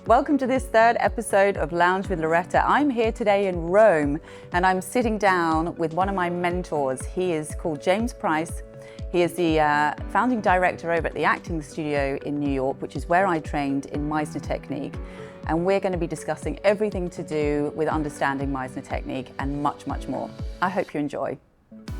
Welcome to this third episode of Lounge with Loretta. I'm here today in Rome and I'm sitting down with one of my mentors. He is called James Price. He is the founding director over at the acting studio in New York, which is where I trained in Meisner Technique. And we're going to be discussing everything to do with understanding Meisner Technique and much, much more. I hope you enjoy.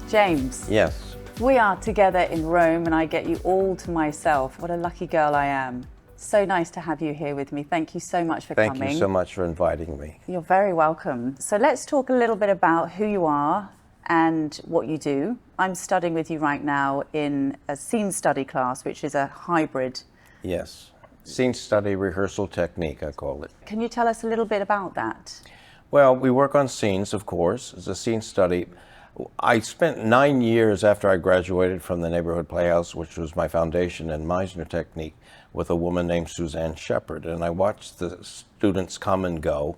James. Yes. We are together in Rome and I get you all to myself. What a lucky girl I am. So nice to have you here with me. Thank you so much for coming. Thank you so much for inviting me. You're very welcome. So let's talk a little bit about who you are and what you do. I'm studying with you right now in a scene study class, which is a hybrid. Yes. Scene study rehearsal technique, I call it. Can you tell us a little bit about that? Well, we work on scenes, of course. It's a scene study. I spent 9 years after I graduated from the Neighborhood Playhouse, which was my foundation in Meisner Technique, with a woman named Suzanne Shepard. And I watched the students come and go.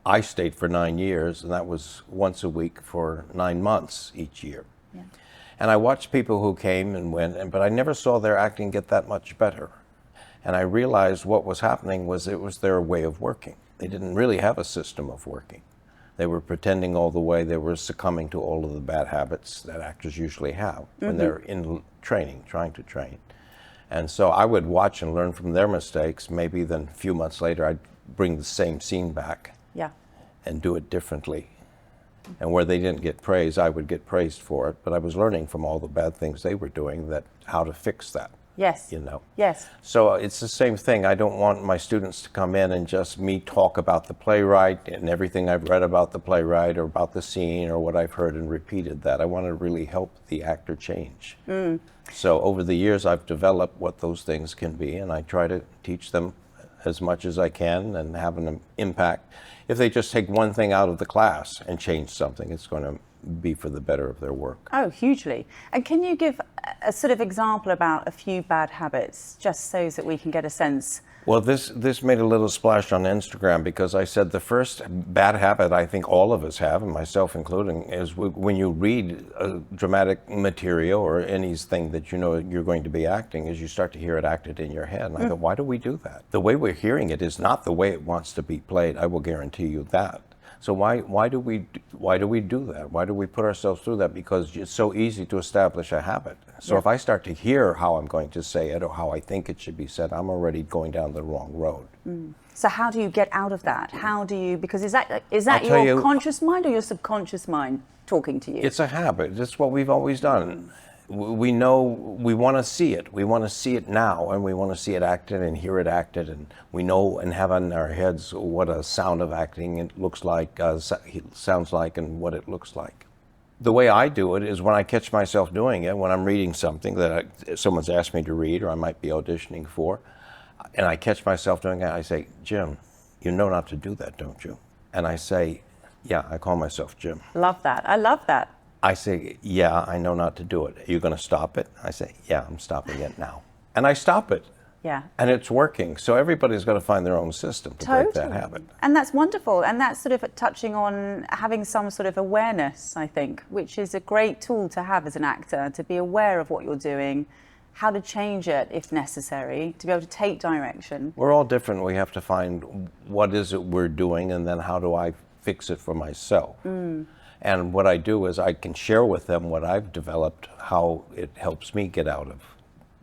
I stayed for 9 years, and that was once a week for 9 months each year. Yeah. And I watched people who came and went, but I never saw their acting get that much better. And I realized what was happening was it was their way of working. They didn't really have a system of working. They were pretending all the way. They were succumbing to all of the bad habits that actors usually have when they're in training, trying to train. And so I would watch and learn from their mistakes. Maybe then a few months later, I'd bring the same scene back and do it differently. And where they didn't get praise, I would get praised for it. But I was learning from all the bad things they were doing how to fix that. Yes. You know. Yes. So it's the same thing. I don't want my students to come in and just me talk about the playwright and everything I've read about the playwright or about the scene or what I've heard and repeated that. I want to really help the actor change. So over the years, I've developed what those things can be, and I try to teach them as much as I can and have an impact. If they just take one thing out of the class and change something, it's going to be for the better of their work. Oh, hugely. And can you give a sort of example about a few bad habits, just so that we can get a sense? Well, this made a little splash on Instagram because I said the first bad habit I think all of us have, and myself including, is when you read dramatic material or anything that you know you're going to be acting, is you start to hear it acted in your head. And I go, why do we do that? The way we're hearing it is not the way it wants to be played. I will guarantee you that. So why do we do that? Why do we put ourselves through that? Because it's so easy to establish a habit. So if I start to hear how I'm going to say it or how I think it should be said, I'm already going down the wrong road. So how do you get out of that? How do you, because is that your conscious mind or your subconscious mind talking to you? It's a habit. It's what we've always done. We know we want to see it. We want to see it now, and we want to see it acted and hear it acted, and we know and have in our heads what a sound of acting it looks like, sounds like, and what it looks like. The way I do it is when I catch myself doing it, when I'm reading something that someone's asked me to read or I might be auditioning for, and I catch myself doing it, I say, Jim, you know not to do that, don't you? And I say, yeah, I call myself Jim. Love that. I love that. I say, yeah, I know not to do it. Are you going to stop it? I say, yeah, I'm stopping it now. And I stop it. Yeah. And it's working. So everybody's got to find their own system to break that habit. And that's wonderful. And that's sort of touching on having some sort of awareness, I think, which is a great tool to have as an actor, to be aware of what you're doing, how to change it if necessary, to be able to take direction. We're all different. We have to find what is it we're doing and then how do I fix it for myself. And what I do is I can share with them what I've developed, how it helps me get out of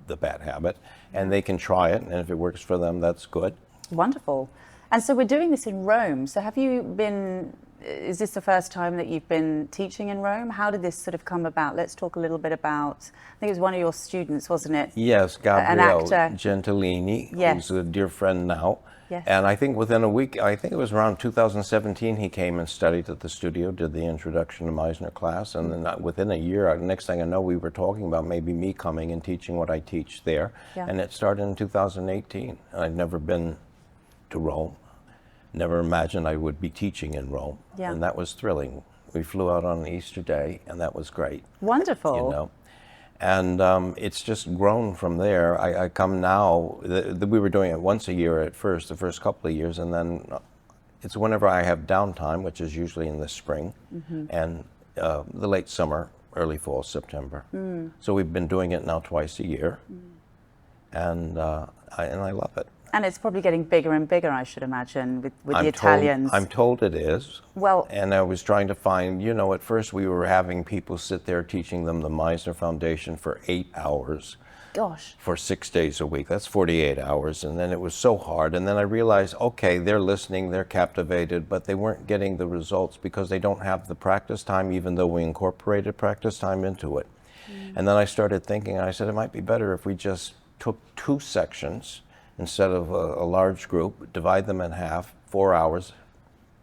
the bad habit, and they can try it, and if it works for them, that's good. Wonderful. And so we're doing this in Rome. So is this the first time that you've been teaching in Rome? How did this sort of come about? Let's talk a little bit about, I think it was one of your students, wasn't it? Yes, Gabriele an actor. Gentilini, Yes. who's a dear friend now. Yes. And I think within a week, I think it was around 2017, he came and studied at the studio, did the introduction to Meisner class, and then within a year, next thing I know, we were talking about maybe me coming and teaching what I teach there. Yeah. And it started in 2018. I'd never been to Rome, never imagined I would be teaching in Rome, and that was thrilling. We flew out on Easter Day, and that was great. Wonderful. You know. And it's just grown from there. I come now, we were doing it once a year at first, the first couple of years, and then it's whenever I have downtime, which is usually in the spring, and the late summer, early fall, September. So we've been doing it now twice a year, and I love it. And it's probably getting bigger and bigger, I should imagine, with the Italians. I'm told it is. Well, and I was trying to find, at first we were having people sit there teaching them the Meisner Foundation for 8 hours. Gosh. For 6 days a week. That's 48 hours. And then it was so hard. And then I realized, okay, they're listening, they're captivated, but they weren't getting the results because they don't have the practice time, even though we incorporated practice time into it. And then I started thinking, I said, it might be better if we just took 2 sections instead of a large group, divide them in half, 4 hours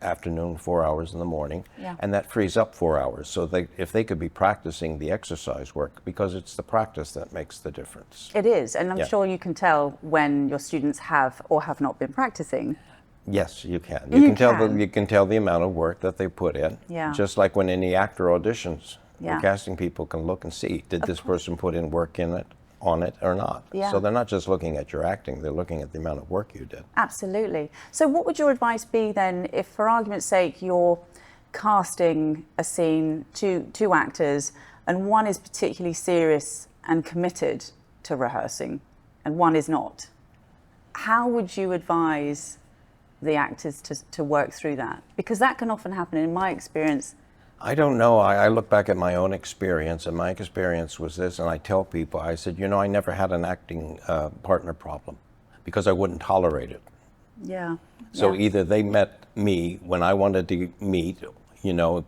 afternoon, 4 hours in the morning, and that frees up 4 hours. So if they could be practicing the exercise work, because it's the practice that makes the difference. It is, and I'm sure you can tell when your students have or have not been practicing. Yes, you can. You can tell the amount of work that they put in. Yeah. Just like when any actor auditions, Yeah. the casting people can look and see, did this person put in work on it or not? Yeah. So they're not just looking at your acting, they're looking at the amount of work you did. Absolutely. So what would your advice be then if, for argument's sake, you're casting a scene, two actors, and one is particularly serious and committed to rehearsing and one is not? How would you advise the actors to work through that? Because that can often happen. In my experience, I don't know. I look back at my own experience, and my experience was this, and I tell people, I said, I never had an acting partner problem because I wouldn't tolerate it. Yeah. So either they met me when I wanted to meet,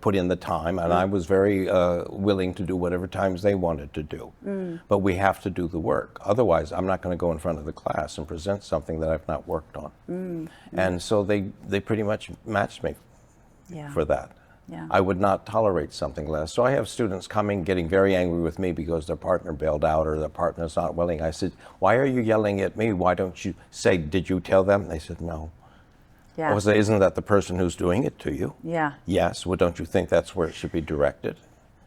put in the time, and I was very willing to do whatever times they wanted to do. But we have to do the work. Otherwise, I'm not going to go in front of the class and present something that I've not worked on. And so they pretty much matched me for that. Yeah. I would not tolerate something less. So I have students coming, getting very angry with me because their partner bailed out or their partner's not willing. I said, why are you yelling at me? Why don't you say, did you tell them? They said, no. Yeah. I said, isn't that the person who's doing it to you? Yeah. Yes. Well, don't you think that's where it should be directed?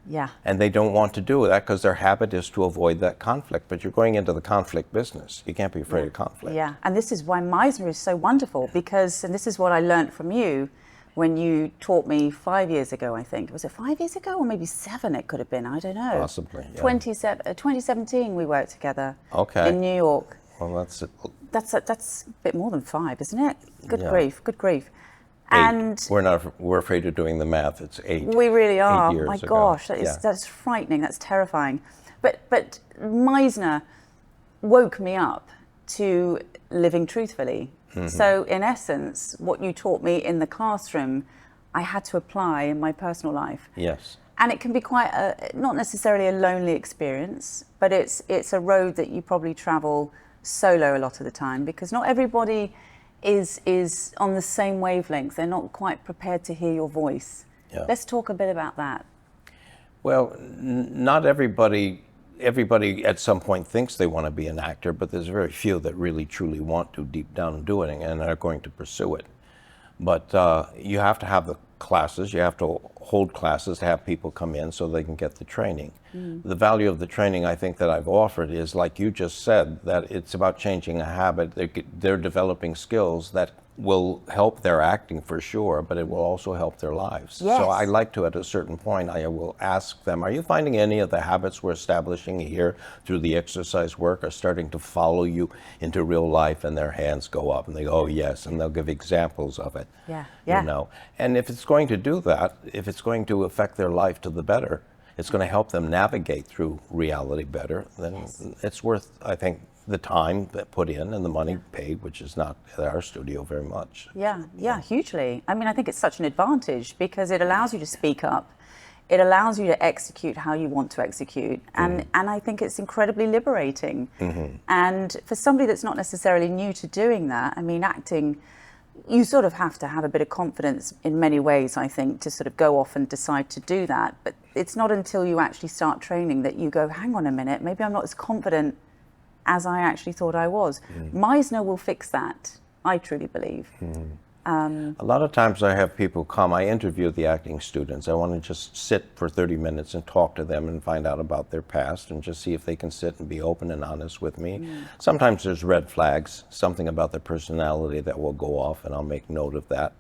Yeah. And they don't want to do that because their habit is to avoid that conflict. But you're going into the conflict business. You can't be afraid of conflict. Yeah. And this is why Meisner is so wonderful because, and this is what I learned from you, when you taught me 5 years ago, I think. Was it 5 years ago or maybe 7 it could have been? I don't know. Possibly, yeah. 2017 we worked together in New York. Well, that's it. That's a bit more than 5, isn't it? Good grief. 8. And we're afraid of doing the math. It's 8. We really are. 8 years My ago. gosh, that's frightening. That's terrifying. But Meisner woke me up to living truthfully. So in essence, what you taught me in the classroom, I had to apply in my personal life. Yes. And it can be quite not necessarily a lonely experience, but it's a road that you probably travel solo a lot of the time because not everybody is on the same wavelength. They're not quite prepared to hear your voice. Yeah. Let's talk a bit about that. Well, not everybody at some point thinks they want to be an actor, but there's very few that really truly want to deep down do it and are going to pursue it. But you have to have the classes, you have to hold classes to have people come in so they can get the training. The value of the training I think that I've offered is, like you just said, that it's about changing a habit. They're developing skills that will help their acting for sure, but it will also help their lives. Yes. So I like to, at a certain point, I will ask them, are you finding any of the habits we're establishing here through the exercise work are starting to follow you into real life? And their hands go up and they go, oh yes, and they'll give examples of it. Yeah. And if it's going to do that, if it's going to affect their life to the better, it's going to help them navigate through reality better, then it's worth, I think, the time that put in and the money paid, which is not at our studio very much. Yeah, hugely. I mean, I think it's such an advantage because it allows you to speak up. It allows you to execute how you want to execute. And I think it's incredibly liberating. And for somebody that's not necessarily new to doing that, I mean, acting, you sort of have to have a bit of confidence in many ways, I think, to sort of go off and decide to do that. But it's not until you actually start training that you go, hang on a minute, maybe I'm not as confident as I actually thought I was. Meisner will fix that, I truly believe. A lot of times I have people come, I interview the acting students. I want to just sit for 30 minutes and talk to them and find out about their past and just see if they can sit and be open and honest with me. Sometimes there's red flags, something about their personality that will go off, and I'll make note of that.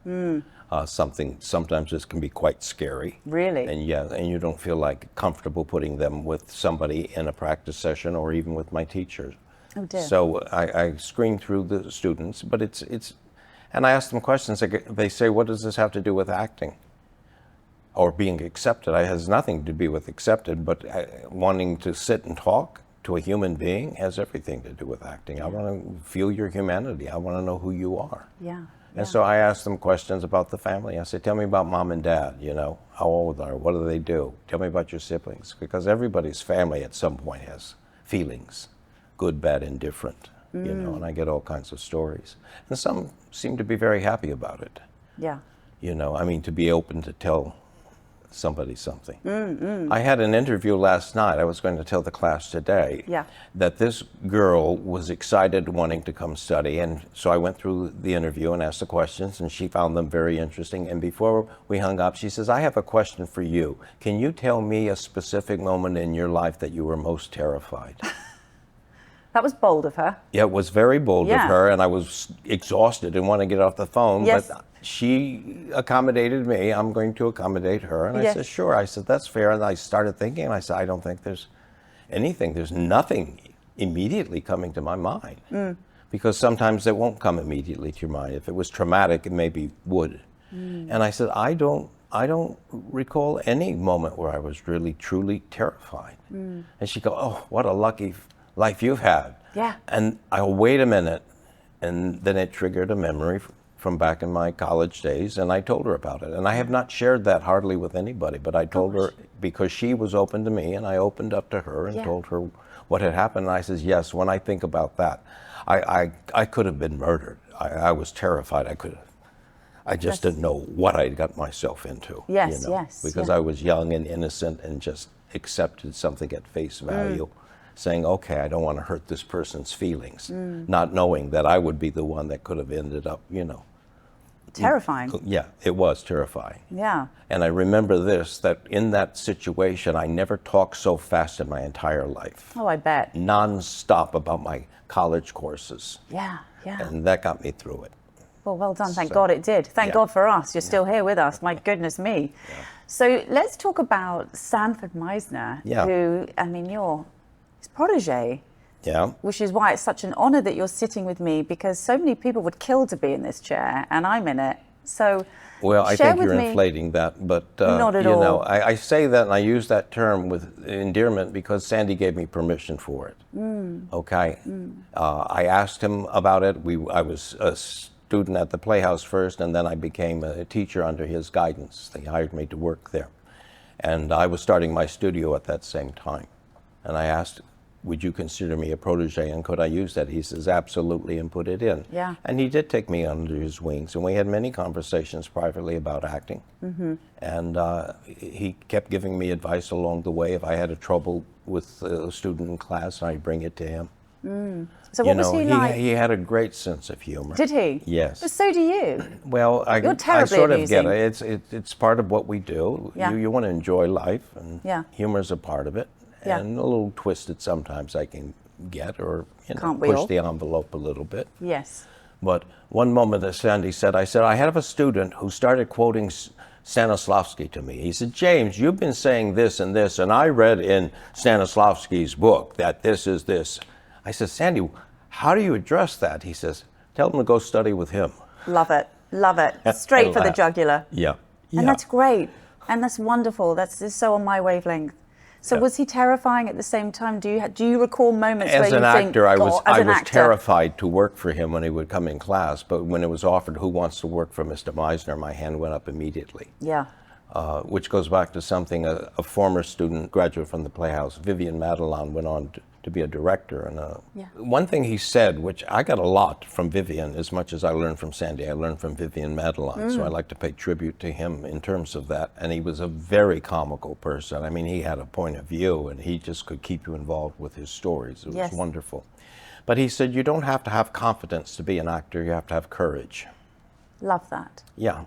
Sometimes this can be quite scary. Really? And you don't feel like comfortable putting them with somebody in a practice session or even with my teachers. Oh dear. So I screen through the students, but and I ask them questions. They say, what does this have to do with acting? Or being accepted? It has nothing to do with accepted, but wanting to sit and talk to a human being has everything to do with acting. I want to feel your humanity. I want to know who you are. Yeah. And so I ask them questions about the family. I say, tell me about mom and dad, you know, how old are they? What do they do? Tell me about your siblings. Because everybody's family at some point has feelings, good, bad, indifferent, you know, and I get all kinds of stories. And some seem to be very happy about it. Yeah. You know, I mean, to be open to tell somebody something. I had an interview last night. I was going to tell the class today that this girl was excited wanting to come study, and so I went through the interview and asked the questions, and she found them very interesting. And before we hung up, she says, I have a question for you. Can you tell me a specific moment in your life that you were most terrified? That was bold of her. Yeah, it was very bold of her, and I was exhausted and wanted to get off the phone, but she accommodated me. I'm going to accommodate her. And I said, sure. I said, that's fair. And I started thinking, and I said, I don't think there's anything. There's nothing immediately coming to my mind. Because sometimes it won't come immediately to your mind. If it was traumatic, it maybe would. And I said, I don't recall any moment where I was really, truly terrified. And she goes, oh, what a lucky life you've had. Yeah. And I'll wait a minute. And then it triggered a memory from back in my college days, and I told her about it. And I have not shared that hardly with anybody, but I told her because she was open to me, and I opened up to her and told her what had happened. And I says, yes, when I think about that, I could have been murdered. I was terrified. I just didn't know what I got myself into. Yes, you know, because I was young and innocent and just accepted something at face value. Saying, okay, I don't want to hurt this person's feelings, not knowing that I would be the one that could have ended up, you know. Terrifying. Yeah, it was terrifying. Yeah. And I remember this, that in that situation, I never talked so fast in my entire life. Oh, I bet. Non-stop about my college courses. Yeah, yeah. And that got me through it. Well, well done. Thank God it did. Thank God for us. You're still here with us. My goodness me. So let's talk about Sanford Meisner, who, I mean, you're his protege. Yeah. Which is why it's such an honor that you're sitting with me, because so many people would kill to be in this chair, and I'm in it. So, well, I think you're inflating that, but not at you all. know, I say that and I use that term with endearment because Sandy gave me permission for it. Okay. I asked him about it. I was a student at the Playhouse first, and then I became a teacher under his guidance. They hired me to work there, and I was starting my studio at that same time. And I asked, would you consider me a protege, and could I use that? He says, absolutely, and put it in. Yeah. And he did take me under his wings, and we had many conversations privately about acting. And he kept giving me advice along the way. If I had a trouble with a student in class, I'd bring it to him. So what was he like? He had a great sense of humor. Did he? Yes. But so do you. Well, I sort of get it. It's part of what we do. Yeah. You want to enjoy life, and humor's a part of it. And a little twisted sometimes I can get, or push the envelope a little bit. Yes. But one moment that Sandy said, I had a student who started quoting Stanislavski to me. He said, James, you've been saying this and this, and I read in Stanislavski's book that this is this. I said, Sandy, how do you address that? He says, tell them to go study with him. Love it. Love it. Straight for the jugular. Yeah. And that's great. And that's wonderful. That's so on my wavelength. So was he terrifying at the same time? Do you recall moments where you think, as an actor, I was actor, terrified to work for him when he would come in class. But when it was offered, who wants to work for Mr. Meisner, my hand went up immediately. Yeah. Which goes back to something a former student, graduate from the Playhouse, Vivian Madelon, went on to be a director. And one thing he said, which I got a lot from Vivian, as much as I learned from Sandy, I learned from Vivian Madelon. So I like to pay tribute to him in terms of that. And he was a very comical person. I mean, he had a point of view, and he just could keep you involved with his stories. It was wonderful. But he said, you don't have to have confidence to be an actor. You have to have courage. Love that. Yeah.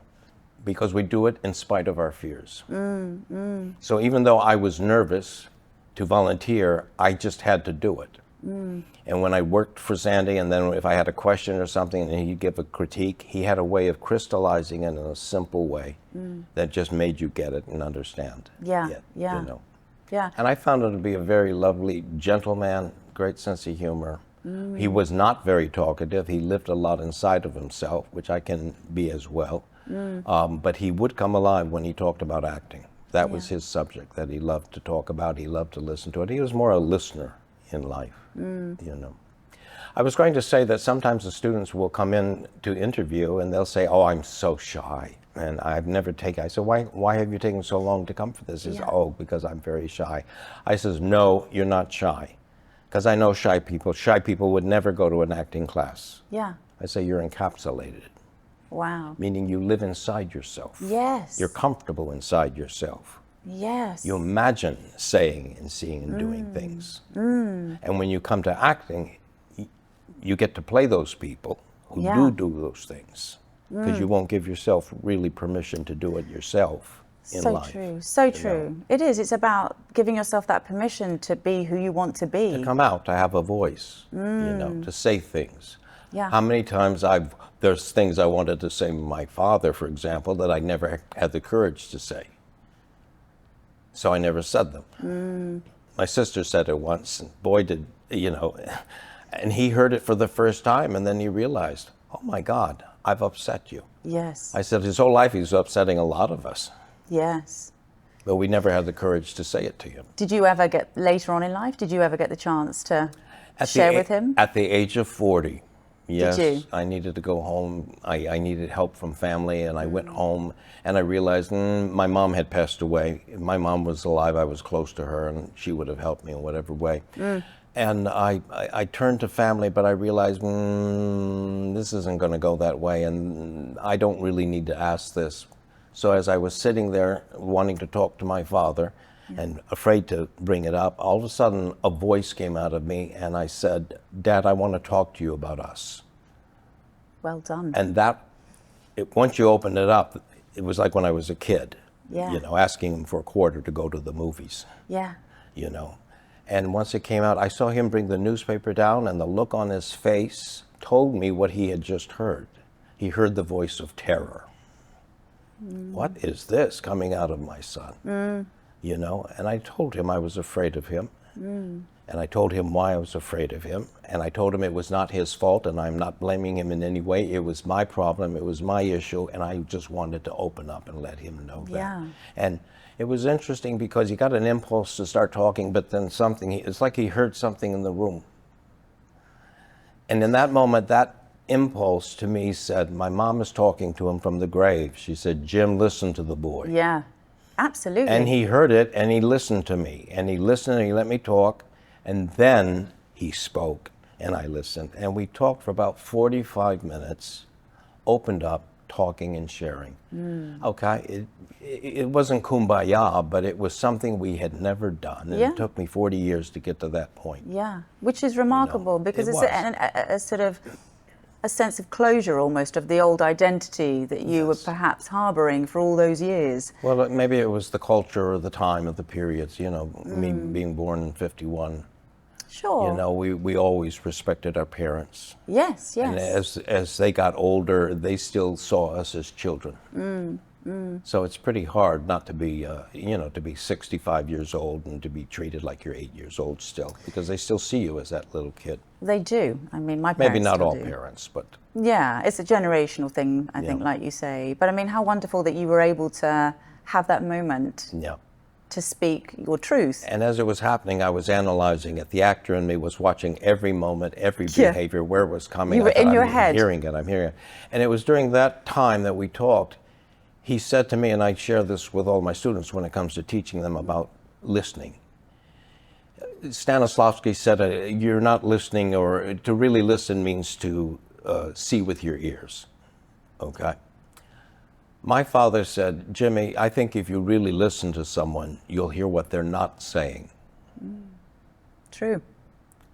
Because we do it in spite of our fears. So even though I was nervous to volunteer, I just had to do it. And when I worked for Sandy, and then if I had a question or something and he'd give a critique, he had a way of crystallizing it in a simple way that just made you get it and understand. Yeah. You know. Yeah. And I found him to be a very lovely gentleman, great sense of humor. He was not very talkative. He lived a lot inside of himself, which I can be as well. But he would come alive when he talked about acting. That was his subject that he loved to talk about. He loved to listen to it. He was more a listener in life, you know. I was going to say that sometimes the students will come in to interview and they'll say, oh, I'm so shy. And I've never taken, I said, why have you taken so long to come for this? He says, oh, because I'm very shy. I says, no, you're not shy. Because I know shy people. Shy people would never go to an acting class. Yeah. I say you're encapsulated. Wow. Meaning you live inside yourself. Yes. You're comfortable inside yourself. Yes. You imagine saying and seeing and doing things. And when you come to acting, you get to play those people who do those things. Because you won't give yourself really permission to do it yourself in life. So true, so true. It is, it's about giving yourself that permission to be who you want to be. To come out, to have a voice, you know, to say things. Yeah. How many times there's things I wanted to say to my father, for example, that I never had the courage to say. So I never said them. My sister said it once, and boy did, you know, and he heard it for the first time, and then he realized, oh my God, I've upset you. Yes. I said his whole life he was upsetting a lot of us. Yes. But we never had the courage to say it to him. Did you ever get, later on in life, did you ever get the chance to share with him? At the age of 40, yes. Did you? I needed to go home. I needed help from family, and I went home, and I realized my mom had passed away. If my mom was alive, I was close to her, and she would have helped me in whatever way. And I turned to family, but I realized this isn't going to go that way, and I don't really need to ask this. So as I was sitting there wanting to talk to my father and afraid to bring it up, all of a sudden a voice came out of me, and I said, Dad, I want to talk to you about us. Well done. And once you opened it up, it was like when I was a kid, you know, asking him for a quarter to go to the movies, you know. And once it came out, I saw him bring the newspaper down, and the look on his face told me what he had just heard. He heard the voice of terror. What is this coming out of my son? You know, and I told him I was afraid of him. And I told him why I was afraid of him. And I told him it was not his fault, and I'm not blaming him in any way. It was my problem, it was my issue, and I just wanted to open up and let him know that. And it was interesting because he got an impulse to start talking, but then it's like he heard something in the room. And in that moment, that impulse to me said, my mom is talking to him from the grave. She said, Jim, listen to the boy. Yeah, absolutely. And he heard it, and he listened to me, and he listened, and he let me talk, and then he spoke, and I listened. And we talked for about 45 minutes, opened up, talking and sharing. Okay, it wasn't kumbaya, but it was something we had never done, and it took me 40 years to get to that point. Yeah, which is remarkable, because it's a sort of a sense of closure almost of the old identity that you were perhaps harboring for all those years. Well, maybe it was the culture or the time of the periods, you know, me being born in 51. Sure. You know, we always respected our parents. Yes, yes. And as they got older, they still saw us as children. So it's pretty hard not to be, you know, to be 65 years old and to be treated like you're 8 years old still, because they still see you as that little kid. They do. I mean, my parents maybe not still all do. parents, but yeah, it's a generational thing, I think, like you say. But I mean, how wonderful that you were able to have that moment. Yeah. To speak your truth. And as it was happening, I was analyzing it. The actor in me was watching every moment, every behavior, where it was coming. You were in your head. I'm hearing it. And it was during that time that we talked, he said to me, and I share this with all my students when it comes to teaching them about listening. Stanislavski said, you're not listening, or to really listen means to see with your ears, okay? My father said, Jimmy, I think if you really listen to someone, you'll hear what they're not saying. True.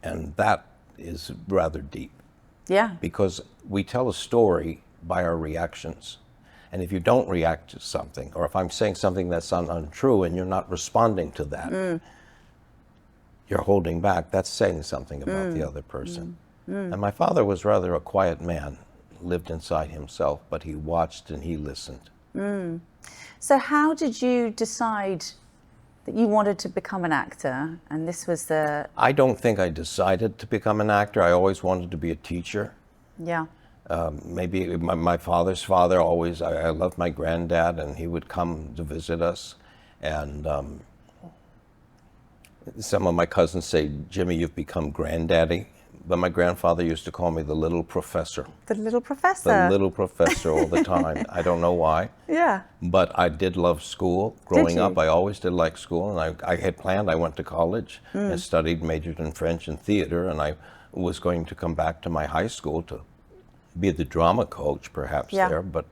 And that is rather deep. Yeah. Because we tell a story by our reactions. And if you don't react to something, or if I'm saying something that's untrue and you're not responding to that, you're holding back, that's saying something about the other person. And my father was rather a quiet man. Lived inside himself, but he watched and he listened. So how did you decide that you wanted to become an actor, and this was the... I don't think I decided to become an actor. I always wanted to be a teacher. Yeah. Maybe my father's father always, I loved my granddad, and he would come to visit us. And some of my cousins say, Jimmy, you've become granddaddy. But my grandfather used to call me the little professor. The little professor. The little professor all the time. I don't know why. Yeah. But I did love school. Growing up, I always did like school. And I had planned, I went to college and studied, majored in French and theater. And I was going to come back to my high school to be the drama coach, perhaps there. But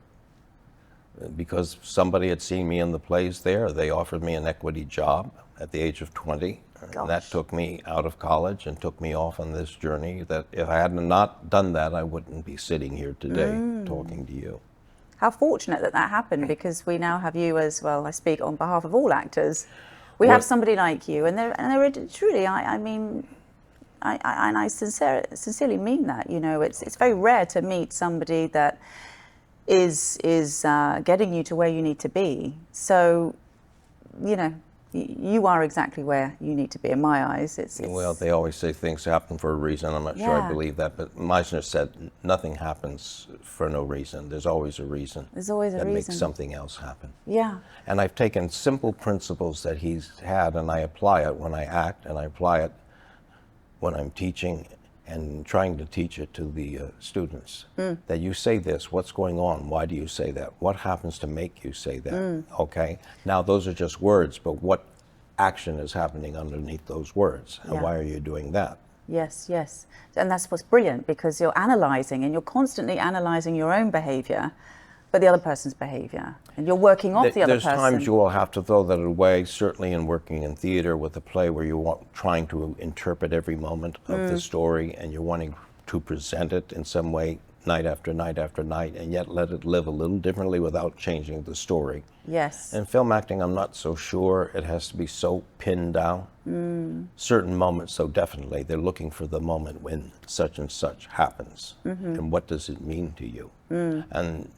because somebody had seen me in the plays there, they offered me an equity job at the age of 20. And that took me out of college and took me off on this journey that if I had not done that, I wouldn't be sitting here today talking to you. How fortunate that happened, because we now have you as well. I speak on behalf of all actors. We have somebody like you, and they're truly, I mean, I sincerely mean that. You know, it's very rare to meet somebody that is getting you to where you need to be. So, you know, you are exactly where you need to be in my eyes. Well, they always say things happen for a reason. I'm not sure I believe that, but Meisner said nothing happens for no reason. There's always a reason. There's always a reason. That makes something else happen. Yeah. And I've taken simple principles that he's had, and I apply it when I act, and I apply it when I'm teaching and trying to teach it to the students. That you say this, what's going on? Why do you say that? What happens to make you say that? Okay, now those are just words, but what action is happening underneath those words? And why are you doing that? Yes, yes. And that's what's brilliant, because you're analyzing, and you're constantly analyzing your own behavior, but the other person's behavior. And you're working off the other person. There's times you will have to throw that away, certainly in working in theater with a play where you're trying to interpret every moment of the story, and you're wanting to present it in some way night after night after night, and yet let it live a little differently without changing the story. Yes. In film acting, I'm not so sure it has to be so pinned down. Certain moments, so definitely, they're looking for the moment when such and such happens. And what does it mean to you? And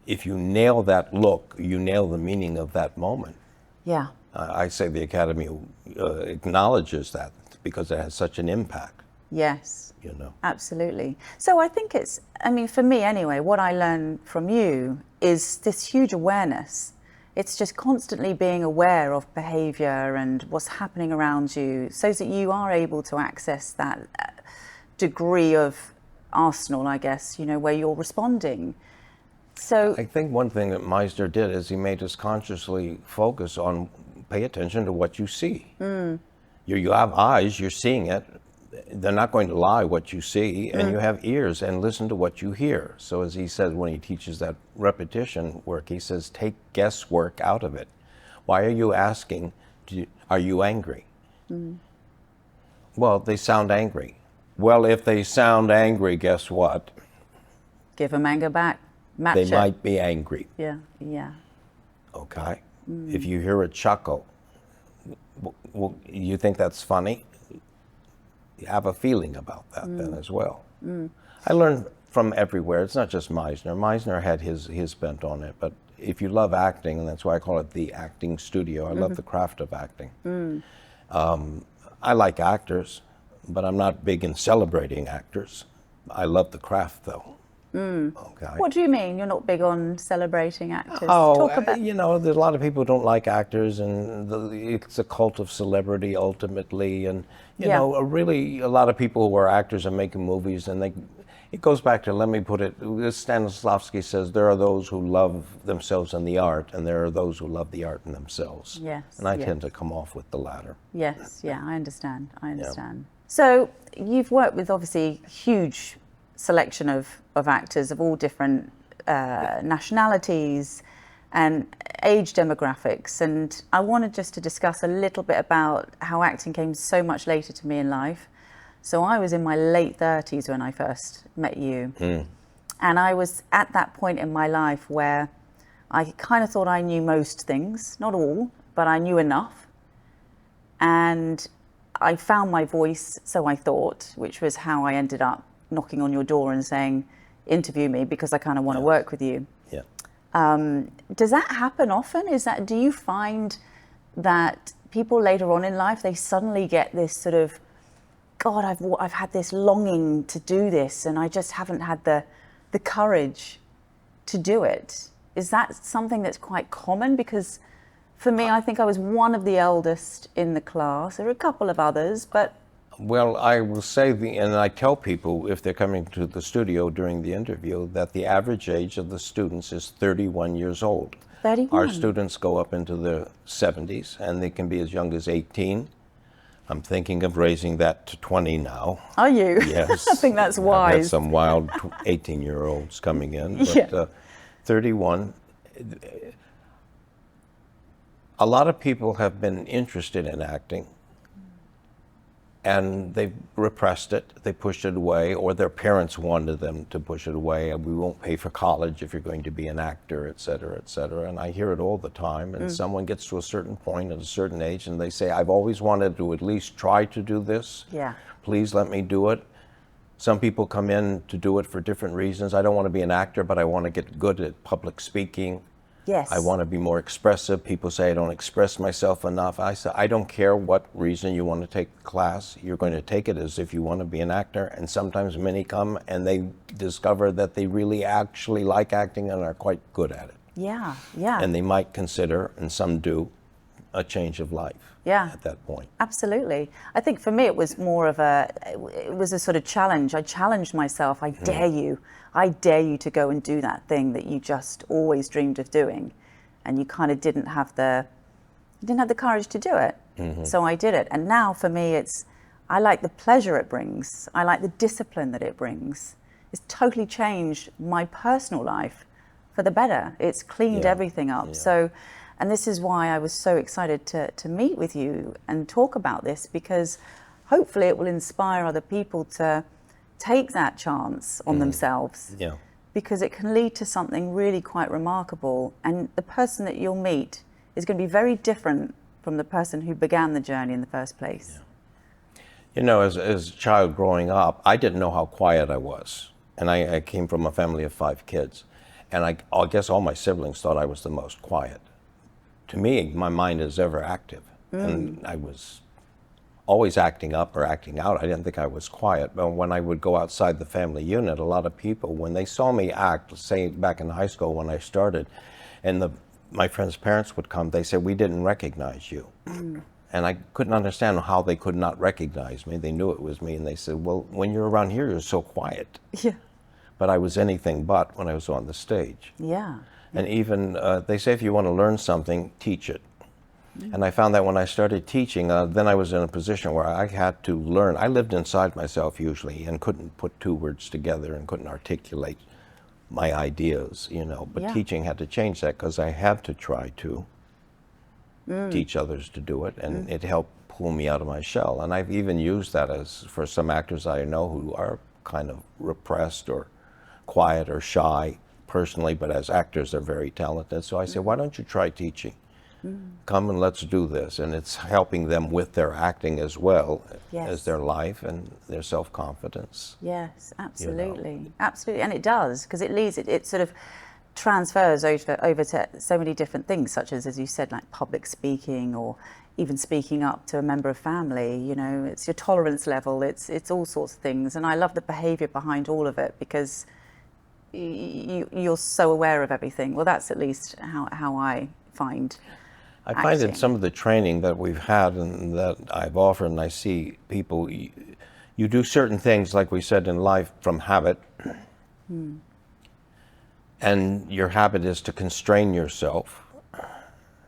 if you nail that look, you nail the meaning of that moment. Yeah. I say the Academy acknowledges that because it has such an impact. Yes. You know. Absolutely. So I think it's, I mean, for me anyway, what I learned from you is this huge awareness. It's just constantly being aware of behavior and what's happening around you, so that you are able to access that degree of arsenal, I guess, you know, where you're responding. So I think one thing that Meisner did is he made us consciously focus on pay attention to what you see. You have eyes, you're seeing it. They're not going to lie what you see, and you have ears and listen to what you hear. So as he says when he teaches that repetition work, he says take guesswork out of it. Why are you asking, are you angry? Well, they sound angry. Well, if they sound angry, guess what? give them anger back. Match They it. might be angry. Yeah, yeah. Okay. If you hear a chuckle, well, you think that's funny? You have a feeling about that then as well. I learned from everywhere. It's not just Meisner. Meisner had his bent on it, but if you love acting, and that's why I call it the acting studio, I love the craft of acting. I like actors, but I'm not big in celebrating actors. I love the craft, though. Okay. What do you mean you're not big on celebrating actors? Oh, Talk about... you know, there's a lot of people who don't like actors, and it's a cult of celebrity ultimately. And, you know, really a lot of people who are actors are making movies, and it goes back to, let me put it, Stanislavski says there are those who love themselves in the art, and there are those who love the art in themselves. Yes. And I tend to come off with the latter. Yes, yeah, I understand. I understand. So you've worked with obviously huge selection of actors of all different nationalities and age demographics, and I wanted just to discuss a little bit about how acting came so much later to me in life. So I was in my late 30s when I first met you, and I was at that point in my life where I kind of thought I knew most things, not all, but I knew enough, and I found my voice, so I thought, which was how I ended up knocking on your door and saying, interview me because I kind of want to work with you. Yeah. Does that happen often? Do you find that people later on in life, they suddenly get this sort of, God, I've had this longing to do this and I just haven't had the courage to do it? Is that something that's quite common? Because for me, I think I was one of the eldest in the class. There were a couple of others, but... Well, I will say, and I tell people if they're coming to the studio during the interview, that the average age of the students is 31 years old. 31? Our students go up into the 70s, and they can be as young as 18. I'm thinking of raising that to 20 now. Are you? Yes. I think that's wise. I've had some wild 18-year-olds coming in, but Yeah. 31. A lot of people have been interested in acting, and they've repressed it, they pushed it away, or their parents wanted them to push it away. We won't pay for college if you're going to be an actor, et cetera, et cetera. And I hear it all the time. And someone gets to a certain point at a certain age and they say, I've always wanted to at least try to do this. Yeah. Please let me do it. Some people come in to do it for different reasons. I don't want to be an actor, but I want to get good at public speaking. Yes. I want to be more expressive. People say I don't express myself enough. I say, I don't care what reason you want to take the class. You're going to take it as if you want to be an actor. And sometimes many come and they discover that they really actually like acting and are quite good at it. Yeah, yeah. And they might consider, and some do, a change of life at that point. Absolutely. I think for me it was more of it was a sort of challenge. I challenged myself. I dare you. I dare you to go and do that thing that you just always dreamed of doing, and you kind of didn't have the courage to do it. So I did it. And now for me I like the pleasure it brings. I like the discipline that it brings. It's totally changed my personal life for the better. It's cleaned everything up. Yeah. So, and this is why I was so excited to meet with you and talk about this, because hopefully it will inspire other people to take that chance on themselves. Yeah. Because it can lead to something really quite remarkable. And the person that you'll meet is going to be very different from the person who began the journey in the first place. Yeah. You know, as a child growing up, I didn't know how quiet I was. And I came from a family of 5 kids. And I guess all my siblings thought I was the most quiet. To me, my mind is ever active. And I was always acting up or acting out. I didn't think I was quiet. But when I would go outside the family unit, a lot of people, when they saw me act, say back in high school when I started, and my friends' parents would come, they said, we didn't recognize you. And I couldn't understand how they could not recognize me. They knew it was me. And they said, well, when you're around here, you're so quiet. Yeah. But I was anything but when I was on the stage. Yeah. And even, they say if you want to learn something, teach it. And I found that when I started teaching, then I was in a position where I had to learn. I lived inside myself usually and couldn't put 2 words together and couldn't articulate my ideas, you know. But teaching had to change that because I had to try to teach others to do it, and it helped pull me out of my shell. And I've even used that as for some actors I know who are kind of repressed or quiet or shy personally, but as actors they're very talented. So I say, why don't you try teaching? Come and let's do this. And it's helping them with their acting as well as their life and their self-confidence. Yes, absolutely. You know. Absolutely. And it does, because it sort of transfers over to so many different things, such as you said, like public speaking or even speaking up to a member of family. You know, it's your tolerance level, it's all sorts of things. And I love the behavior behind all of it, because you're so aware of everything. Well, that's at least how I find I find that some of the training that we've had and that I've offered, and I see people, you do certain things, like we said, in life from habit. And your habit is to constrain yourself.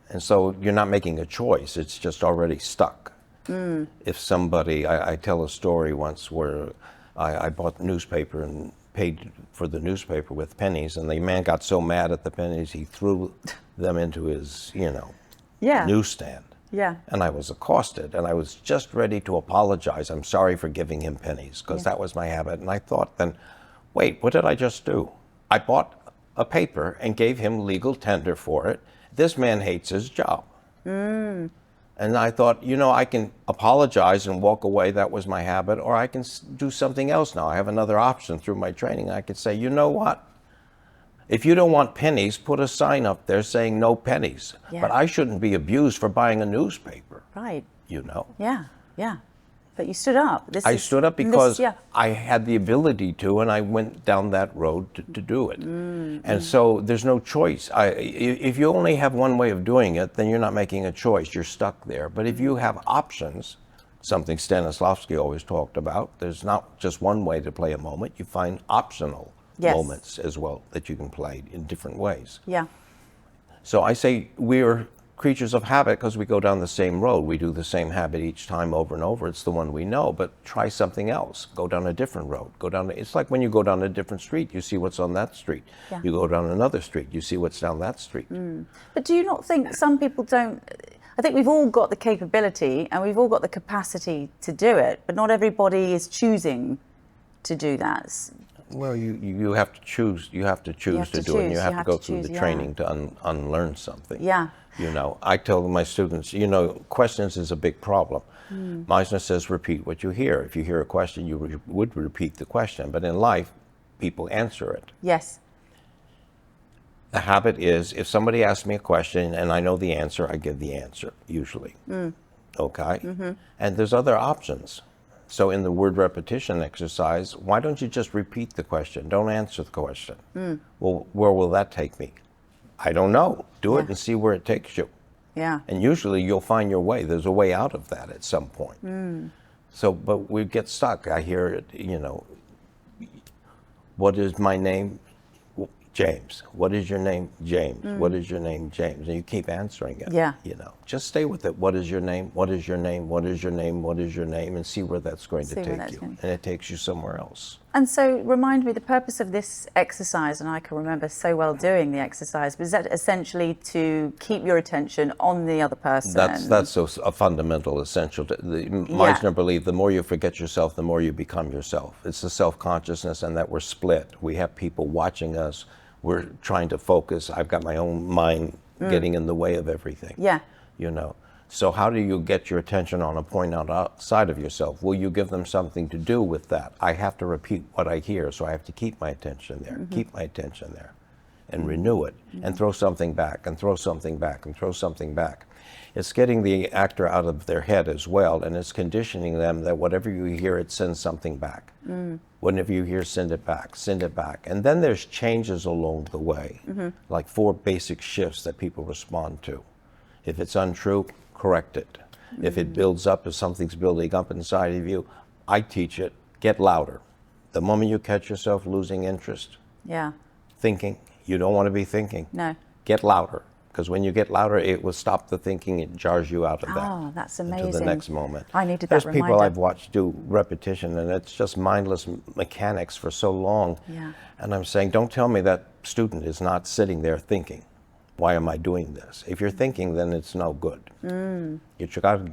And so you're not making a choice, it's just already stuck. If somebody, I tell a story once where I bought the newspaper and paid for the newspaper with pennies, and the man got so mad at the pennies he threw them into his, newsstand. Yeah. And I was accosted, and I was just ready to apologize. I'm sorry for giving him pennies, because that was my habit. And I thought then, wait, what did I just do? I bought a paper and gave him legal tender for it. This man hates his job. And I thought, I can apologize and walk away. That was my habit. Or I can do something else now. I have another option through my training. I could say, you know what? If you don't want pennies, put a sign up there saying no pennies. Yeah. But I shouldn't be abused for buying a newspaper. Right. You know? Yeah, yeah. But you stood up. I stood up because yeah. I had the ability to, and I went down that road to do it. And so there's no choice. If you only have one way of doing it, then you're not making a choice. You're stuck there. But if you have options, something Stanislavski always talked about, there's not just one way to play a moment. You find optional moments as well that you can play in different ways. Yeah. So I say we're creatures of habit because we go down the same road. We do the same habit each time over and over. It's the one we know, but try something else. Go down a different road. It's like when you go down a different street, you see what's on that street. Yeah. You go down another street, you see what's down that street. But do you not think some people don't? I think we've all got the capability and we've all got the capacity to do it, but not everybody is choosing to do that. Well, you have to choose. You have to choose to do it. And you have to go through the training to unlearn something. Yeah. You know, I tell my students, you know, questions is a big problem. Meisner says repeat what you hear. If you hear a question, you would repeat the question. But in life, people answer it. Yes. The habit is, if somebody asks me a question and I know the answer, I give the answer, usually. Okay? And there's other options. So in the word repetition exercise, why don't you just repeat the question? Don't answer the question. Well, where will that take me? I don't know. Do it and see where it takes you. Yeah. And usually you'll find your way. There's a way out of that at some point. So, but we get stuck. I hear it, you know, what is my name? James. What is your name? James. What is your name? James. And you keep answering it. Yeah. You know, just stay with it. What is your name? What is your name? What is your name? What is your name? And see where that's going to take you. And it takes you somewhere else. And so remind me, the purpose of this exercise, and I can remember so well doing the exercise, was that essentially to keep your attention on the other person? That's a fundamental essential. Meisner believed the more you forget yourself, the more you become yourself. It's the self-consciousness, and that we're split. We have people watching us. We're trying to focus. I've got my own mind getting in the way of everything. Yeah. You know. So how do you get your attention on a point outside of yourself? Will you give them something to do with that? I have to repeat what I hear, so I have to keep my attention there, keep my attention there, and renew it, and throw something back, and throw something back, and throw something back. It's getting the actor out of their head as well, and it's conditioning them that whatever you hear, it sends something back. Whatever you hear, send it back, send it back. And then there's changes along the way, like 4 basic shifts that people respond to. If it's untrue, correct it. If it builds up, if something's building up inside of you, I teach it, get louder. The moment you catch yourself losing interest, thinking, you don't want to be thinking. No. Get louder. Because when you get louder, it will stop the thinking. It jars you out of that. Oh, that's amazing. To the next moment. I needed that reminder. There's people I've watched do repetition, and it's just mindless mechanics for so long. Yeah. And I'm saying, don't tell me that student is not sitting there thinking. Why am I doing this? If you're thinking, then it's no good. You got to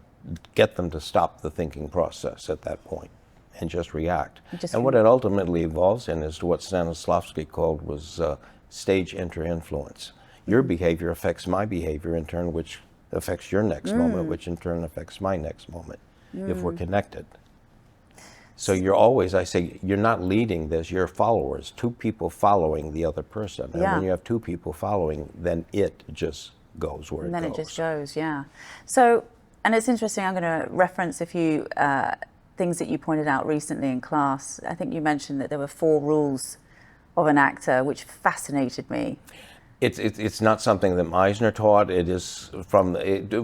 get them to stop the thinking process at that point and just react. And what it ultimately evolves in is what Stanislavski called was stage inter-influence. Your behavior affects my behavior in turn, which affects your next moment, which in turn affects my next moment, if we're connected. So you're always, I say, you're not leading this, you're followers, 2 people following the other person. And when you have 2 people following, then it just goes where it goes. And then it just goes, yeah. So, and it's interesting, I'm going to reference a few things that you pointed out recently in class. I think you mentioned that there were 4 rules of an actor, which fascinated me. It's not something that Meisner taught. It is from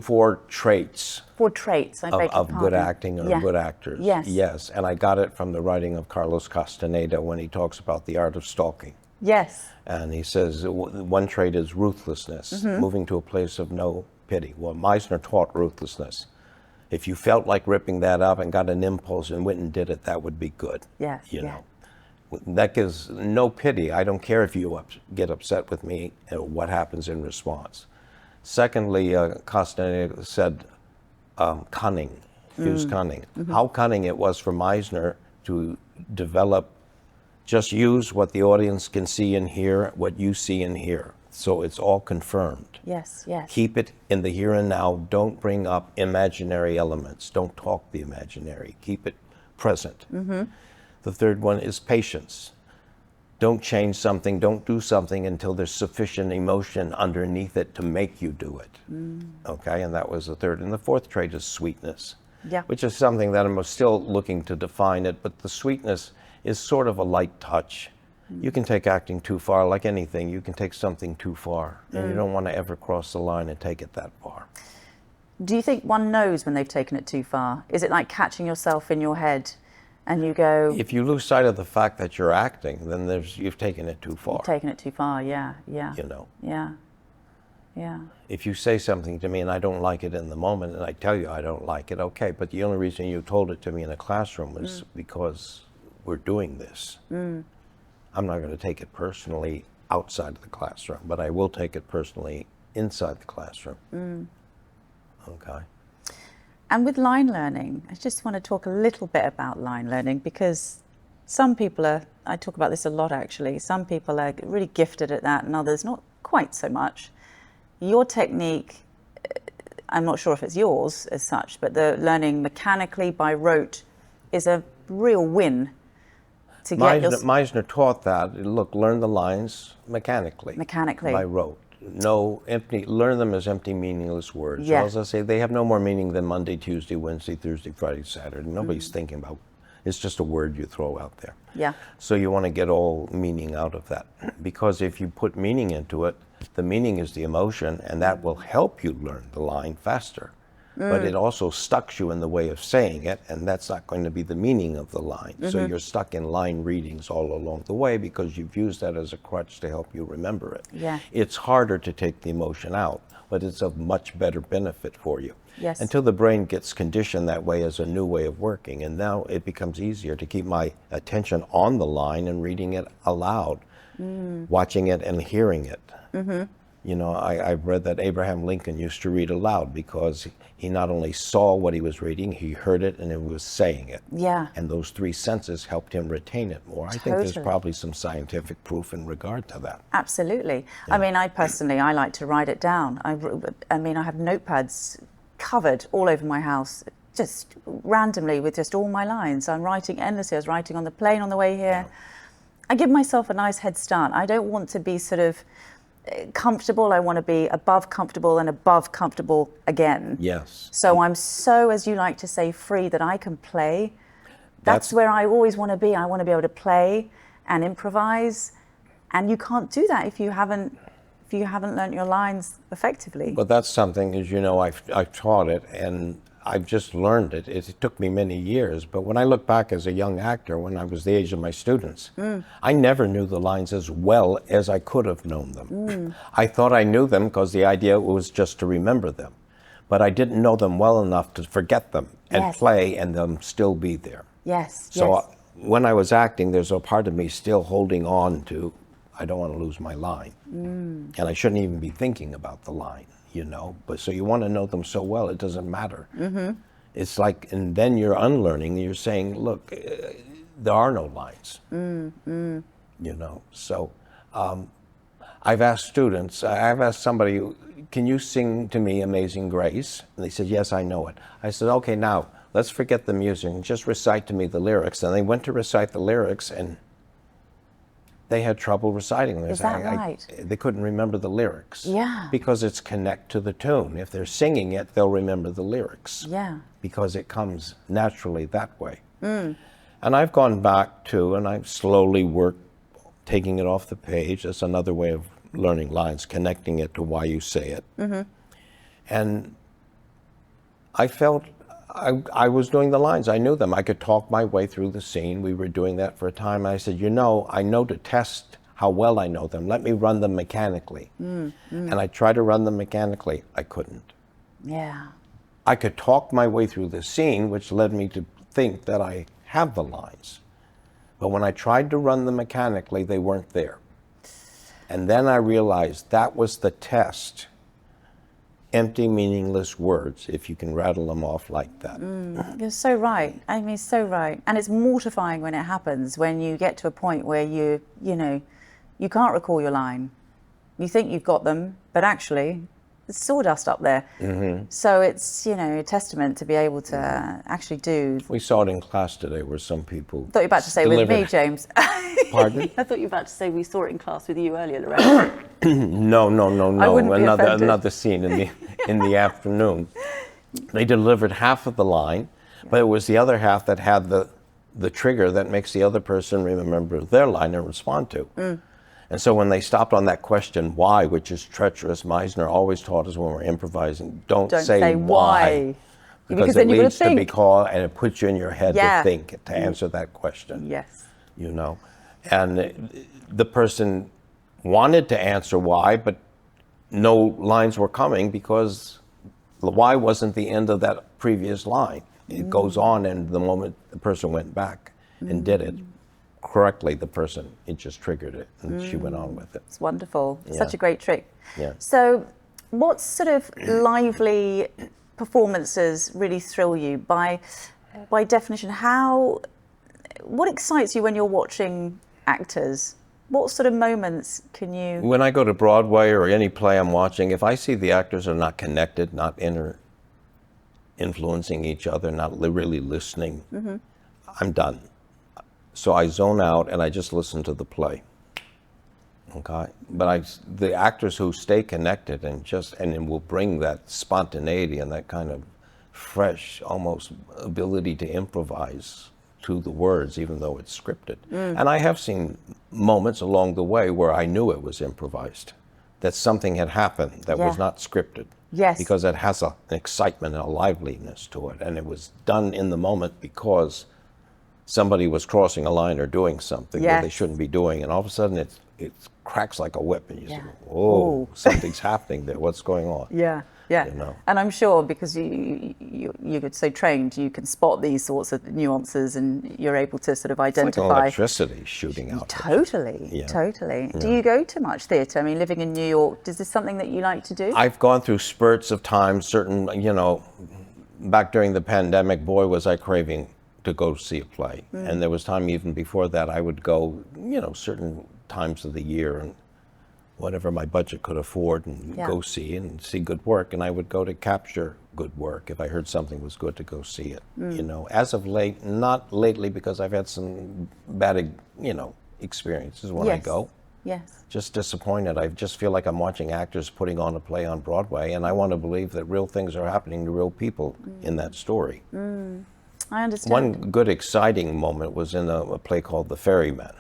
4 traits. 4 traits, I beg your pardon. Of good acting or good actors. Yes. Yes, and I got it from the writing of Carlos Castaneda when he talks about the art of stalking. Yes. And he says one trait is ruthlessness, moving to a place of no pity. Well, Meisner taught ruthlessness. If you felt like ripping that up and got an impulse and went and did it, that would be good. Yes. You know. That gives no pity. I don't care if you get upset with me, what happens in response. Secondly, Castaneda said cunning, use cunning. How cunning it was for Meisner to develop, just use what the audience can see and hear, what you see and hear. So it's all confirmed. Yes, yes. Keep it in the here and now. Don't bring up imaginary elements. Don't talk the imaginary. Keep it present. The third one is patience. Don't change something, don't do something until there's sufficient emotion underneath it to make you do it. Okay, and that was the third. And the fourth trait is sweetness, which is something that I'm still looking to define it, but the sweetness is sort of a light touch. You can take acting too far, like anything. You can take something too far, and you don't want to ever cross the line and take it that far. Do you think one knows when they've taken it too far? Is it like catching yourself in your head and you go... If you lose sight of the fact that you're acting, then you've taken it too far. You've taken it too far, yeah. You know? Yeah. If you say something to me and I don't like it in the moment, and I tell you I don't like it, okay, but the only reason you told it to me in a classroom was because we're doing this. I'm not going to take it personally outside of the classroom, but I will take it personally inside the classroom. Okay. And with line learning, I just want to talk a little bit about line learning, because some people are, I talk about this a lot actually, some people are really gifted at that and others not quite so much. Your technique, I'm not sure if it's yours as such, but the learning mechanically by rote is a real win. To get Meisner taught that. Look, learn the lines mechanically. By rote. No empty, learn them as empty, meaningless words. Or as I say, they have no more meaning than Monday, Tuesday, Wednesday, Thursday, Friday, Saturday. Nobody's thinking about, it's just a word you throw out there. So you want to get all meaning out of that. Because if you put meaning into it, the meaning is the emotion, and that will help you learn the line faster. But it also stucks you in the way of saying it, and that's not going to be the meaning of the line. So you're stuck in line readings all along the way because you've used that as a crutch to help you remember it. It's harder to take the emotion out, but it's of much better benefit for you. Until the brain gets conditioned that way as a new way of working, and now it becomes easier to keep my attention on the line and reading it aloud, watching it and hearing it. You know, I've read that Abraham Lincoln used to read aloud because he not only saw what he was reading, he heard it and he was saying it. And those three senses helped him retain it more. I think there's probably some scientific proof in regard to that. Absolutely. I mean, I personally, I like to write it down. I mean, I have notepads covered all over my house, just randomly with just all my lines. I'm writing endlessly. I was writing on the plane on the way here. I give myself a nice head start. I don't want to be sort of comfortable. I want to be above comfortable and above comfortable again. So I'm so, as you like to say, free that I can play. That's where I always want to be. I want to be able to play and improvise, and you can't do that if you haven't learned your lines effectively. But that's something, as you know, I've taught it and I've just learned it. It took me many years, but when I look back as a young actor, when I was the age of my students, I never knew the lines as well as I could have known them. I thought I knew them because the idea was just to remember them, but I didn't know them well enough to forget them and play and them still be there. So when I was acting, there's a part of me still holding on to, I don't want to lose my line. And I shouldn't even be thinking about the line. You know, but so you want to know them so well, it doesn't matter. It's like, and then you're unlearning, you're saying, look, there are no lines. You know, so I've asked students, I've asked somebody, can you sing to me Amazing Grace? And they said, yes, I know it. I said, okay, now let's forget the music and just recite to me the lyrics. And they went to recite the lyrics and they had trouble reciting. Is that right? They couldn't remember the lyrics. Because it's connect to the tune. If they're singing it, they'll remember the lyrics. Because it comes naturally that way. And I've gone back to, and I've slowly worked taking it off the page. That's another way of learning lines, connecting it to why you say it. And I felt I was doing the lines. I knew them. I could talk my way through the scene. We were doing that for a time. I said, you know, I know to test how well I know them. Let me run them mechanically. And I tried to run them mechanically. I couldn't. I could talk my way through the scene, which led me to think that I have the lines. But when I tried to run them mechanically, they weren't there. And then I realized that was the test. Empty, meaningless words, if you can rattle them off like that. You're so right. I mean, so right. And it's mortifying when it happens, when you get to a point where you know, you can't recall your line. You think you've got them, but actually sawdust up there. So it's, you know, a testament to be able to actually do. We saw it in class today where some people I thought you were about to say with me, James. Pardon? I thought you were about to say we saw it in class with you earlier, Loretta. No. I wouldn't be offended. Another scene in the afternoon. They delivered half of the line, but it was the other half that had the trigger that makes the other person remember their line and respond to. And so when they stopped on that question, why, which is treacherous, Meisner always taught us when we're improvising, don't say why. Because it leads to be called, and it puts you in your head to think, to answer that question. Yes. You know, and the person wanted to answer why, but no lines were coming because the why wasn't the end of that previous line. It goes on, and the moment the person went back and did it correctly, it just triggered it, and she went on with it. It's wonderful. Such a great trick. Yeah. So what sort of lively performances really thrill you? By definition, what excites you when you're watching actors? What sort of moments can you... When I go to Broadway or any play I'm watching, if I see the actors are not connected, not influencing each other, not really listening, I'm done. So I zone out and I just listen to the play. Okay, but the actors who stay connected and it will bring that spontaneity and that kind of fresh, almost ability to improvise to the words, even though it's scripted. And I have seen moments along the way where I knew it was improvised, that something had happened that was not scripted. Yes. Because it has an excitement and a liveliness to it, and it was done in the moment because somebody was crossing a line or doing something that they shouldn't be doing, and all of a sudden it cracks like a whip, and you say, "Whoa, something's happening there. What's going on?" Yeah. You know? And I'm sure because you're so trained, you can spot these sorts of nuances, and you're able to sort of identify. It's like an electricity shooting out. Totally. Do you go to much theatre? I mean, living in New York, is this something that you like to do? I've gone through spurts of time. Back during the pandemic, boy, was I craving to go see a play. And there was time even before that I would go, certain times of the year and whatever my budget could afford and go see good work. And I would go to capture good work if I heard something was good to go see it. As of late, not lately because I've had some bad, experiences when I go. Yes. Just disappointed. I just feel like I'm watching actors putting on a play on Broadway, and I want to believe that real things are happening to real people in that story. I understand. One good exciting moment was in a play called The Ferryman.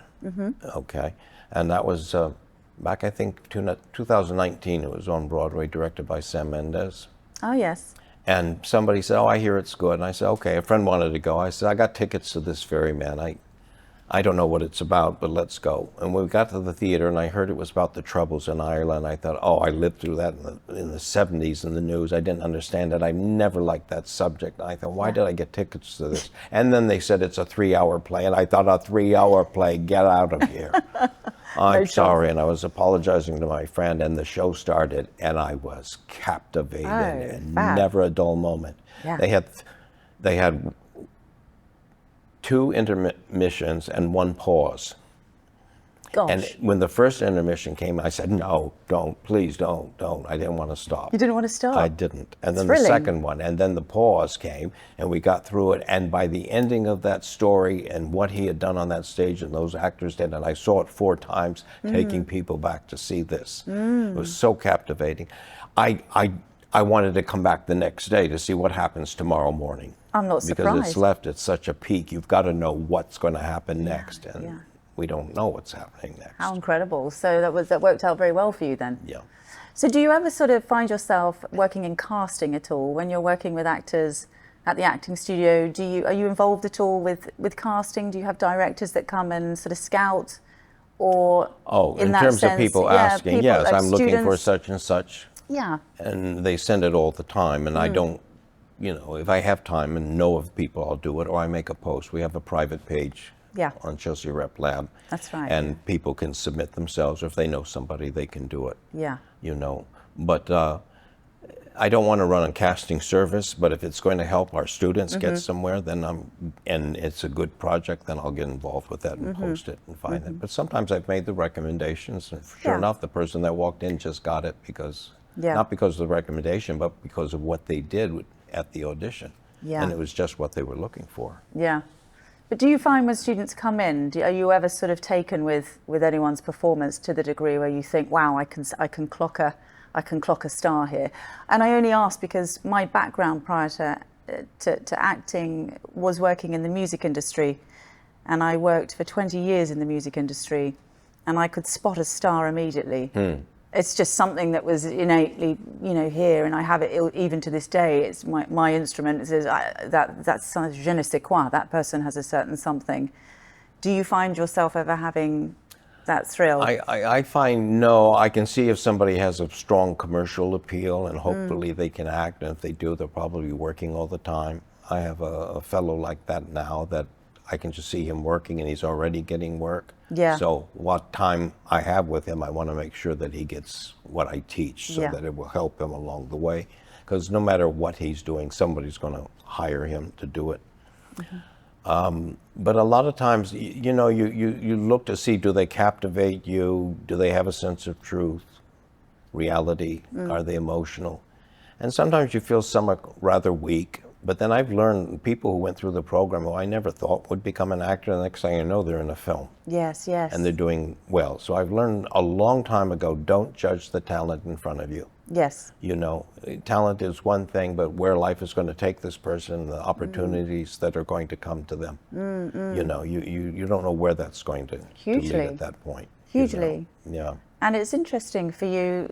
Okay, and that was back, I think, 2019. It was on Broadway, directed by Sam Mendes. Oh, yes. And somebody said, "Oh, I hear it's good." And I said, "Okay." A friend wanted to go. I said, "I got tickets to this Ferryman. I don't know what it's about, but let's go." And when we got to the theater and I heard it was about the Troubles in Ireland, I thought, oh, I lived through that in the 70s in the news. I didn't understand it. I never liked that subject. I thought, why did I get tickets to this? And then they said it's a 3-hour play, and I thought, a 3-hour play, get out of here. I'm sorry. And I was apologizing to my friend, and the show started, and I was captivated, and never a dull moment. Yeah. They had 2 intermissions and 1 pause. Gosh. And when the first intermission came, I said, "No, don't, please don't. I didn't want to stop." You didn't want to stop? I didn't. And then thrilling. The second one, and then the pause came, and we got through it. And by the ending of that story and what he had done on that stage and those actors did, and I saw it 4 times, taking people back to see this. It was so captivating. I wanted to come back the next day to see what happens tomorrow morning. I'm not surprised. Because it's left at such a peak. You've got to know what's going to happen next. And we don't know what's happening next. How incredible. So that worked out very well for you then? Yeah. So do you ever sort of find yourself working in casting at all? When you're working with actors at the acting studio, are you involved at all with casting? Do you have directors that come and sort of scout? Or in terms of people asking, yes, I'm looking for such and such. Yeah. And they send it all the time, and I don't, if I have time and know of people, I'll do it, or I make a post. We have a private page on Chelsea Rep Lab. That's right. And people can submit themselves, or if they know somebody, they can do it. Yeah. But I don't want to run a casting service, but if it's going to help our students get somewhere, then and it's a good project, then I'll get involved with that and post it and find it. But sometimes I've made the recommendations, and sure enough, the person that walked in just got it because Yeah. Not because of the recommendation, but because of what they did at the audition. Yeah. And it was just what they were looking for. Yeah. But do you find when students come in, are you ever sort of taken with anyone's performance to the degree where you think, wow, I can clock a star here? And I only ask because my background prior to acting was working in the music industry, and I worked for 20 years in the music industry, and I could spot a star immediately. It's just something that was innately, here, and I have it even to this day. It's my instrument. It says that's je ne sais quoi. That person has a certain something. Do you find yourself ever having that thrill? I find no. I can see if somebody has a strong commercial appeal, and hopefully they can act. And if they do, they'll probably be working all the time. I have a fellow like that now that I can just see him working, and he's already getting work. Yeah. So what time I have with him, I want to make sure that he gets what I teach, so that it will help him along the way. Because no matter what he's doing, somebody's going to hire him to do it. But a lot of times, you look to see, do they captivate you? Do they have a sense of truth, reality? Are they emotional? And sometimes you feel some are rather weak. But then I've learned people who went through the program who I never thought would become an actor, the next thing I know, they're in a film. Yes, yes. And they're doing well. So I've learned a long time ago, don't judge the talent in front of you. Yes. Talent is one thing, but where life is going to take this person, the opportunities that are going to come to them. You don't know where that's going to lead at that point. Hugely. Yeah. And it's interesting for you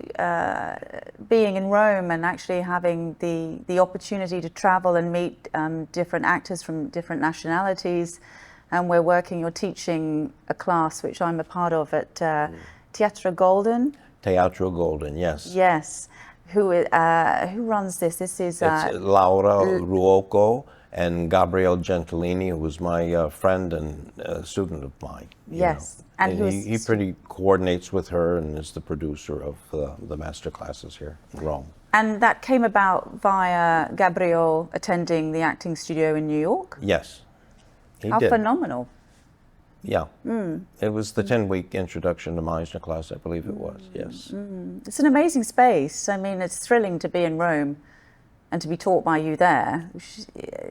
being in Rome and actually having the opportunity to travel and meet different actors from different nationalities. And you're teaching a class which I'm a part of at Teatro Golden. Teatro Golden, yes. Yes. Who runs this? This is it's Laura Ruocco and Gabriele Gentilini, who was my friend and student of mine. Yes. And he pretty coordinates with her and is the producer of the master classes here in Rome. And that came about via Gabriele attending the acting studio in New York? Yes, he How did. phenomenal. Yeah. It was the 10-week introduction to Meisner class, I believe it was, yes. It's an amazing space. I mean, it's thrilling to be in Rome and to be taught by you there, which is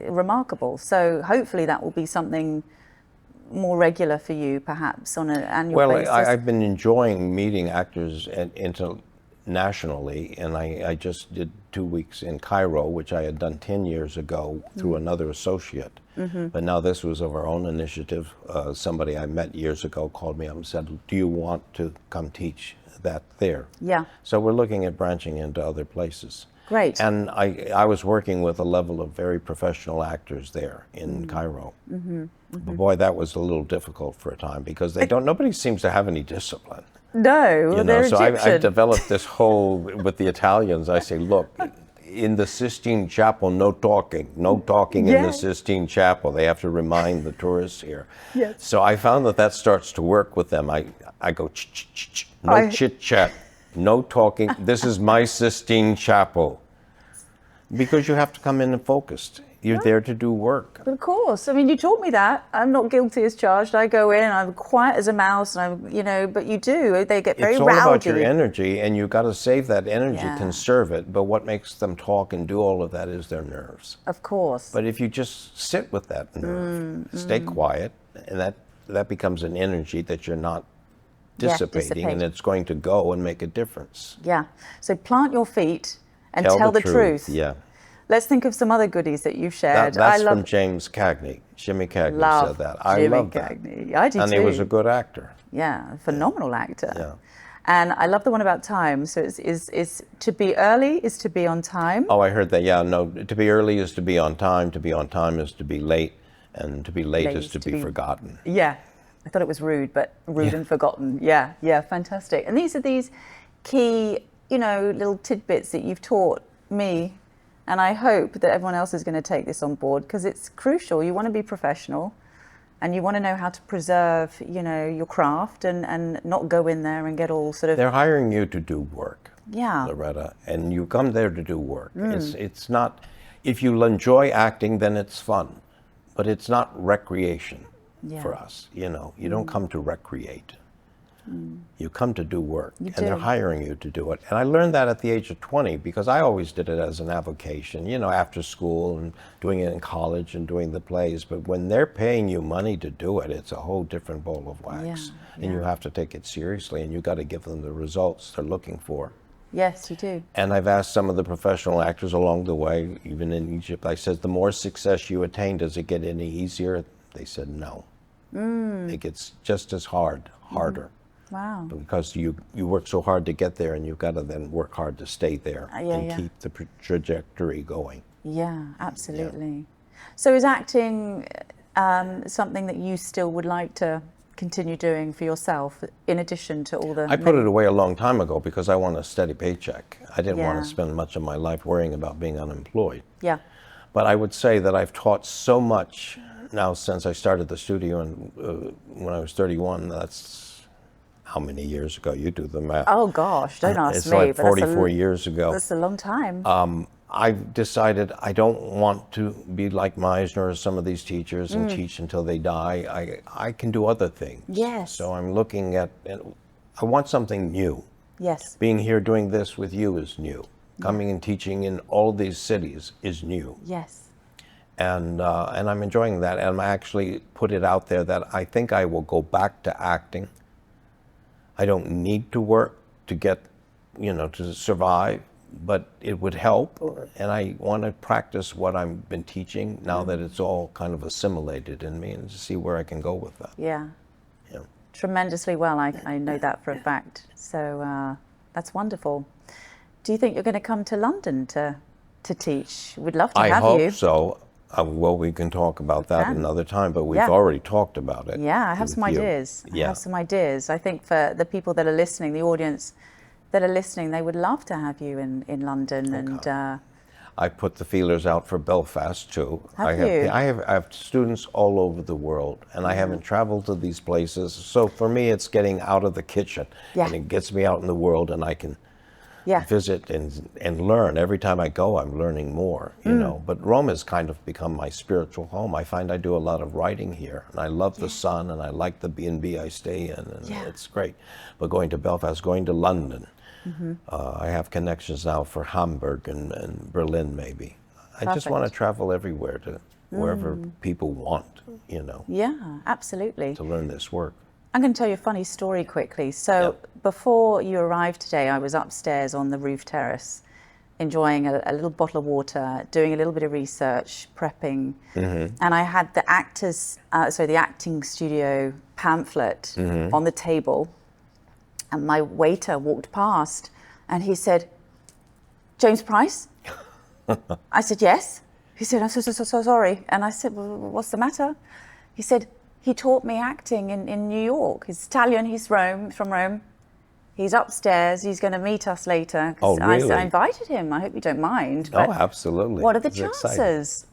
remarkable. So hopefully that will be something more regular for you, perhaps, on an annual basis? Well, I've been enjoying meeting actors internationally, and I just did 2 weeks in Cairo, which I had done 10 years ago through another associate. But now this was of our own initiative. Somebody I met years ago called me up and said, do you want to come teach that there? Yeah. So we're looking at branching into other places. Great. And I was working with a level of very professional actors there in Cairo. But boy, that was a little difficult for a time because nobody seems to have any discipline. No, they're so Egyptian. I've developed this whole, with the Italians, I say, look, in the Sistine Chapel, no talking in the Sistine Chapel. They have to remind the tourists here. Yes. So I found that starts to work with them. I go, no chit-chat. No talking. This is my Sistine Chapel. Because you have to come in and focused. You're there to do work. Of course. I mean, you taught me that. I'm not guilty as charged. I go in and I'm quiet as a mouse, and but you do. They get very rowdy. It's all about your energy, and you've got to save that energy, conserve it. But what makes them talk and do all of that is their nerves. Of course. But if you just sit with that nerve, stay quiet, and that becomes an energy that you're not dissipating, and it's going to go and make a difference. Yeah. So plant your feet and tell the truth. Yeah. Let's think of some other goodies that you've shared. That's from James Cagney. Jimmy Cagney said that. I love that. I do and too. he was a good actor. Yeah, phenomenal actor. Yeah. And I love the one about time. So it's to be early is to be on time. Oh, I heard that. Yeah, no, to be early is to be on time is to be late, and to be late is to be forgotten. Yeah. I thought it was rude, but rude and forgotten. Yeah, fantastic. And these are these key, little tidbits that you've taught me. And I hope that everyone else is going to take this on board because it's crucial. You want to be professional and you want to know how to preserve, your craft and not go in there and get all sort of... They're hiring you to do work, yeah, Loretta, and you come there to do work. It's not... If you enjoy acting, then it's fun, but it's not recreation for us, You don't come to recreate. You come to do work, You and they're do. hiring you to do it. And I learned that at the age of 20 because I always did it as an avocation, you know, after school and doing it in college and doing the plays. But when they're paying you money to do it, it's a whole different bowl of wax. Yeah, And you yeah. have to take it seriously, and you got to give them the results they're looking for. Yes, you do. And I've asked some of the professional actors along the way, even in Egypt, I said, the more success you attain, does it get any easier? They said no. It gets just as hard, harder. Wow. Because you work so hard to get there, and you've got to then work hard to stay there and yeah. keep the trajectory going. Yeah, absolutely. So is acting something that you still would like to continue doing for yourself, in addition to all the... I put it away a long time ago because I want a steady paycheck. I didn't want Yeah. to spend much of my life worrying about being unemployed. Yeah. But I would say that I've taught so much now since I started the studio when I was 31. That's how many years ago? You do the math. Oh gosh, don't ask It's me. like but that's 44 years ago. That's a long time. I've decided I don't want to be like Meisner or some of these teachers and teach until they die. I can do other things. Yes. So I'm looking at, I want something new. Yes. Being here doing this with you is new. Coming and teaching in all these cities is new. Yes. And I'm enjoying that. And I actually put it out there that I think I will go back to acting. I don't need to work to get, you know, to survive, but it would help. And I want to practice what I've been teaching now that it's all kind of assimilated in me, and to see where I can go with that. Yeah. Yeah. Tremendously well. I know that for a fact. So that's wonderful. Do you think you're going to come to London to teach? We'd love to I have hope you. so. Well, we can talk about that can. another time, but we've Yeah. already talked about it. Yeah, I have some with you. ideas. I Yeah. have some ideas. I think for the people that are listening, the audience that are listening, they would love to have you in London. Okay. And I put the feelers out for Belfast too. Have you? I have students all over the world, and I haven't traveled to these places. So for me, it's getting out of the kitchen, Yeah. and it gets me out in the world, and I can yeah, visit and learn. Every time I go, I'm learning more, you know. But Rome has kind of become my spiritual home. I find I do a lot of writing here, and I love the sun, and I like the B&B I stay in, and Yeah. it's great. But going to Belfast, going to London, I have connections now for Hamburg and Berlin, maybe. I just want to Perfect. travel everywhere to wherever people want, you know, yeah, absolutely. to learn this work. I'm going to tell you a funny story quickly. So Yeah. before you arrived today, I was upstairs on the roof terrace, enjoying a little bottle of water, doing a little bit of research, prepping, and I had the the acting studio pamphlet on the table, and my waiter walked past, and he said, "James Price?" I said, "Yes." He said, "I'm so sorry." And I said, "Well, what's the matter?" He said, "He taught me acting in New York. He's Italian, he's from Rome. He's upstairs, he's going to meet us later." 'Cause Oh, really? I invited him, I hope you don't mind. Oh, but absolutely. what are the It's exciting. chances?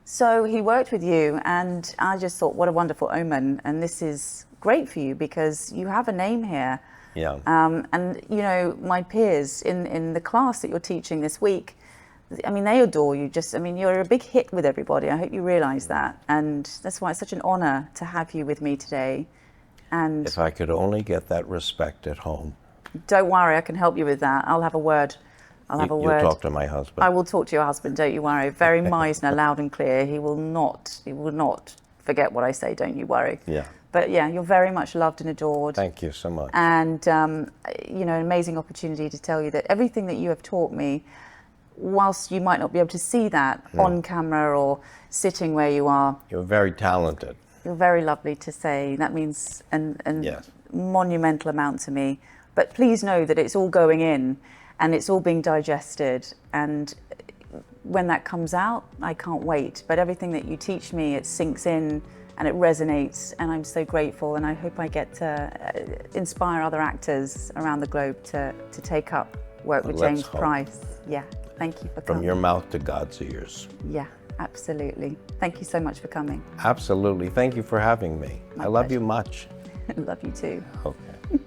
So he worked with you, and I just thought, what a wonderful omen. And this is great for you because you have a name here. Yeah. And, you know, my peers in the class that you're teaching this week, I mean, they adore you. You're a big hit with everybody. I hope you realize that. And that's why it's such an honor to have you with me today. And If I could only get that respect at home. don't worry, I can help you with that. I'll have a word. You'll talk to my husband. I will talk to your husband, don't you worry. Very Meisner, loud and clear. He will not forget what I say, don't you worry. Yeah. But yeah, you're very much loved and adored. Thank you so much. And, you know, an amazing opportunity to tell you that everything that you have taught me, whilst you might not be able to see that on camera or sitting where you are, You're very talented. you're very lovely to say. That means an Yes. monumental amount to me. But please know that it's all going in and it's all being digested. And when that comes out, I can't wait. But everything that you teach me, it sinks in and it resonates. And I'm so grateful. And I hope I get to inspire other actors around the globe to take up work with Let's James hope. Price. Yeah, thank you for From coming. your mouth to God's ears. Yeah, absolutely. Thank you so much for coming. Absolutely. Thank you for having me. My I love pleasure. you much. Love you too. Okay.